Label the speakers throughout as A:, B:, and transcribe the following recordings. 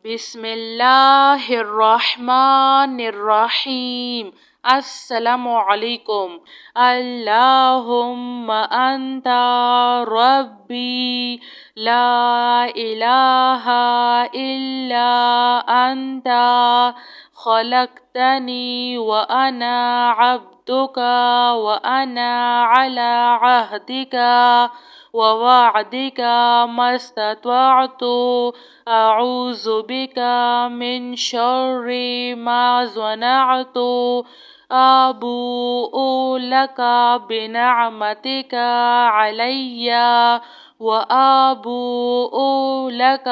A: بسم الله الرحمن الرحيم. السلام عليكم. اللهم أنت ربي لا إله إلا أنت خلقتني وأنا عبدك وأنا على عهدك ووعدك ما استطعت. أعوذ بك من شر ما صنعت. أبوء لك بنعمتك علي وأبوء لك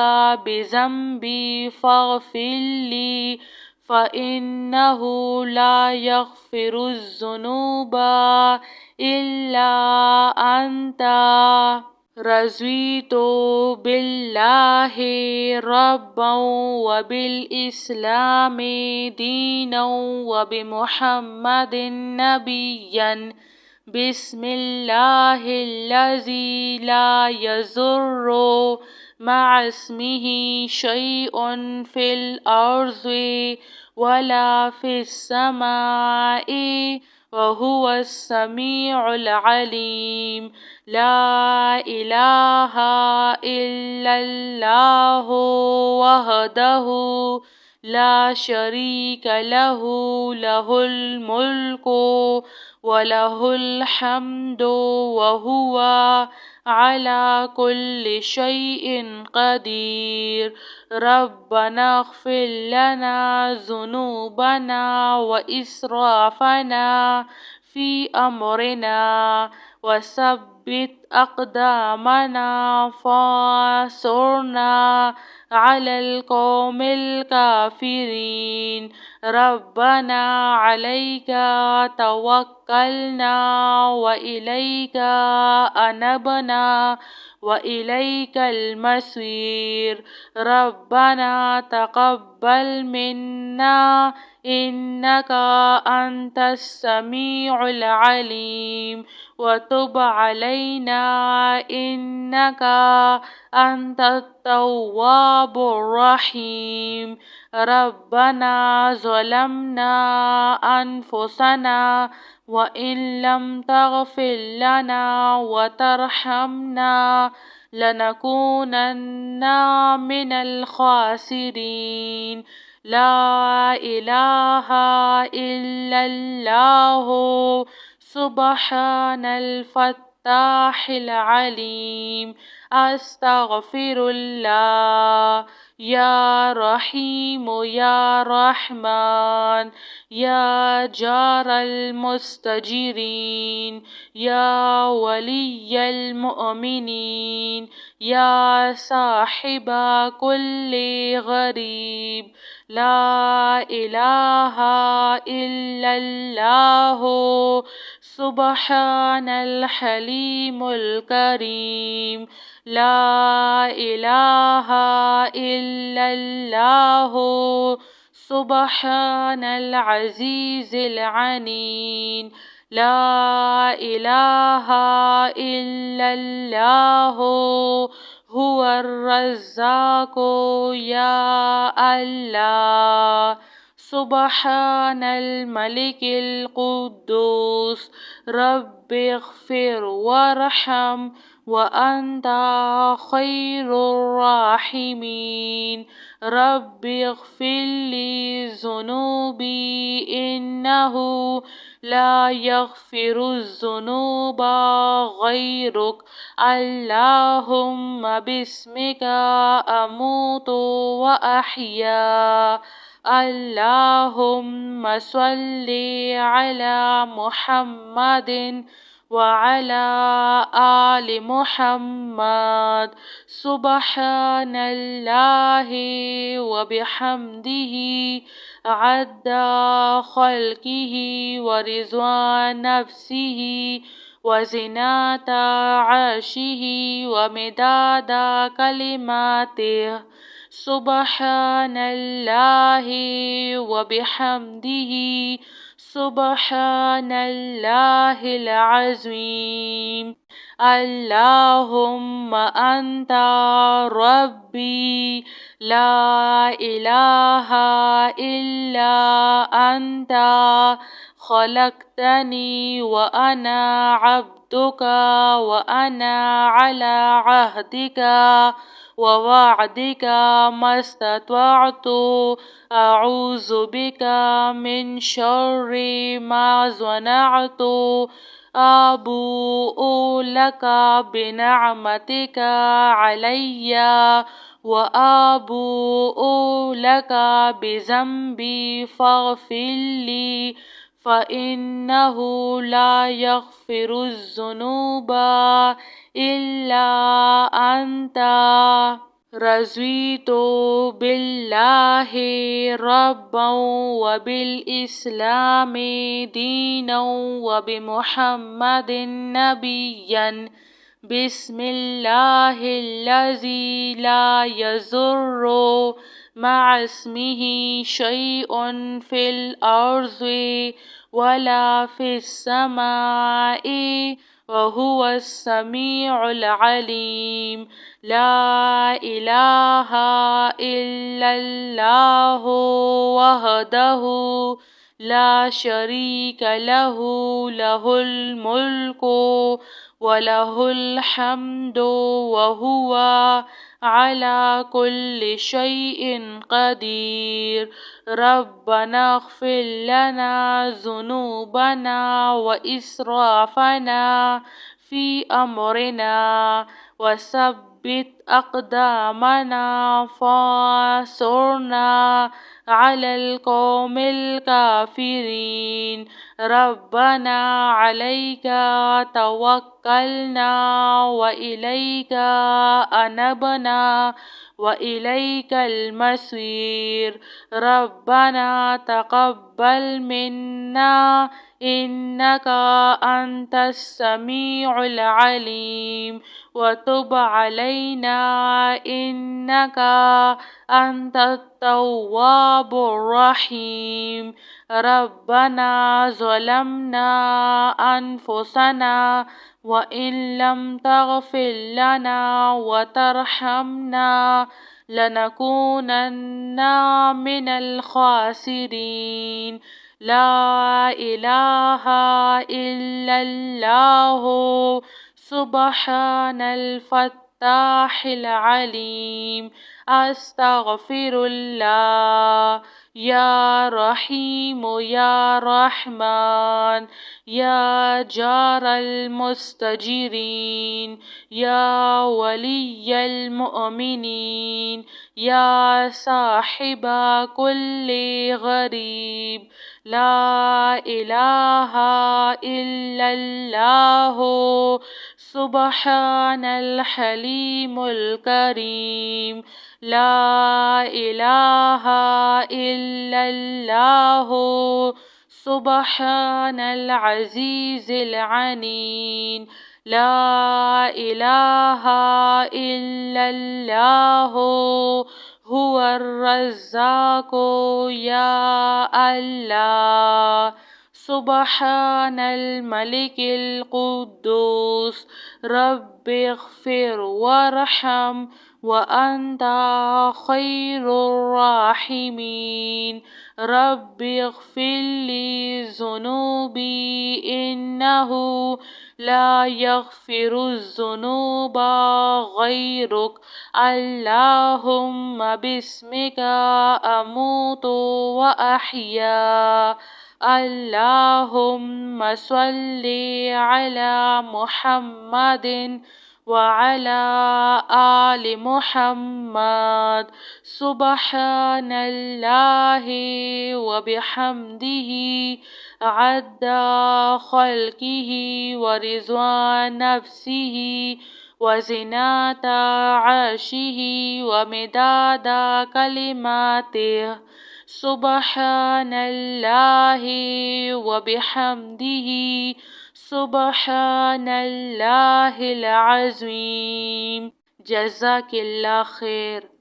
A: بذنبي فاغفر لي فإنه لا يغفر الذنوب إلا أنت. رضيت بالله ربا وبالإسلام دينا وبمحمد نبيا. بسم الله الذي لا يضر مع اسمه شيء في الأرض ولا في السماء وهو السميع العليم. لا إله إلا الله وحده لا شريك له له الملك وله الحمد وهو على كل شيء قدير. ربنا اغفر لنا ذنوبنا وإسرافنا في أمرنا وثبت أقدامنا فانصرنا على القوم الكافرين. ربنا عليك توكلنا وإليك أنبنا وإليك المصير. ربنا تقبل منا إنك أنت السميع العليم وتب علينا إنك أنت التواب الرحيم. ربنا ظلمنا أنفسنا وإن لم تغفر لنا وترحمنا لنكونن من الخاسرين. لا إله إلا الله سبحان الفتاح العليم. أستغفر الله. يا رحيم يا رحمن يا جار المستجيرين يا ولي المؤمنين يا صاحب كل غريب. لا إله إلا الله سبحان الحليم الكريم. لا إله إلا الله سبحان العزيز العنيد. لا إله إلا الله هو الرزاق يا الله. سبحان الملك القدوس رب اغفر وارحم وأنت خير الراحمين. رب اغفر لي ذنوبي إنه لا يغفر الذنوب غيرك. اللهم باسمك أموت وأحيا. اللهم صل على محمد وعلى آل محمد. سبحان الله وبحمده عد خلقه ورضوان نفسه وزنة عرشه ومداد كلماته. سبحان الله وبحمده سبحان الله العظيم. اللهم أنت ربي لا إله إلا أنت خلقتني وأنا عبدك وأنا على عهدك ووعدك ما استطعت. أعوذ بك من شر ما صنعت. أبوء لك بنعمتك علي وأبوء لك بذنبي فاغفر لي فإنه لا يغفر الذنوب إلا أنت. رضيت بالله ربا وبالإسلام دينا وبمحمد نبيا. بسم الله الذي لا يضر مع اسمه شيء في الأرض ولا في السماء وهو السميع العليم. لا إله إلا الله وحده لا شريك له له الملك وله الحمد وهو على كل شيء قدير. ربنا اغفر لنا ذنوبنا وإسرافنا في أمرنا وثبت أقدامنا فانصرنا على القوم الكافرين. ربنا عليك توكلنا وإليك أنبنا وإليك المصير. ربنا تقبل منا إنك أنت السميع العليم وتب علينا إنك أنت التواب الرحيم. ربنا ظلمنا أنفسنا وإن لم تغفر لنا وترحمنا لنكونن من الخاسرين. لا إله إلا الله سبحان الفتاح العليم. أستغفر الله. يا رحيم يا رحمن يا جار المستجيرين يا ولي المؤمنين يا صاحب كل غريب. لا إله إلا الله سبحان الحليم الكريم. لا إله إلا الله سبحان العزيز العنيد. لا إله إلا الله هو الرزاق يا الله. سبحان الملك القدوس رب اغفر وارحم وأنت خير الراحمين. رب اغفر لي ذنوبي إنه لا يغفر الذنوب غيرك. اللهم باسمك أموت وأحيا. اللهم صل على محمد وعلى آل محمد. سبحان الله وبحمده عد خلقه ورضوان نفسه وزنة عرشه ومداد كلماته. سبحان الله وبحمده سبحان الله العظيم. جزاك الله خير.